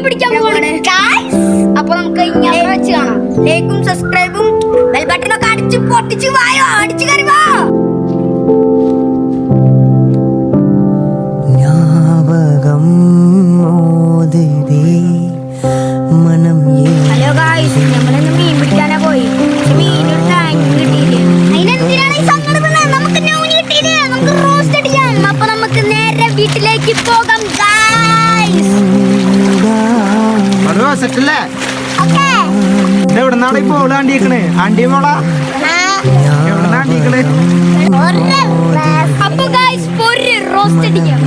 പിടിക്കാൻ പോവാണ് ഗയ്സ്. അപ്പൊ നമുക്ക് ഇങ്ങനെ വെച്ച് കാണാം. ലൈക്കും സബ്സ്ക്രൈബും ബെൽ ബട്ടണൊക്കെ അടിച്ച് പൊട്ടിച്ച് വായോ, അടിച്ച് കയറി വാ. ഹലോ ഗായ്സ്, നമ്മളിന്ന് മീൻ പിടിക്കാനാ പോയി. മീനൊരു ടാങ്ക് കിട്ടിയില്ലേ. അതിനെന്തിനാണ് ഈ സങ്കടപ്പെടുന്നത്? നമുക്ക് നോൺ കിട്ടിയില്ലേ, നമുക്ക് റോസ്റ്റ് അടിക്കാം. അപ്പൊ നമുക്ക് നേരെ വീട്ടിലേക്ക് പോകാം ഗായ്സ്. ഹലോ സെറ്റല്ലേ? ഓക്കേ. എവിടുന്നാണ് ഇപ്പൊ ആണ്ടിയേക്കണേ? ആണ്ടി മോളാ എവിടുന്നാ ആണ്ടിയേക്കണേ? അപ്പൊ ഗായ്സ് ഒരു റോസ്റ്റ് അടിക്കാം.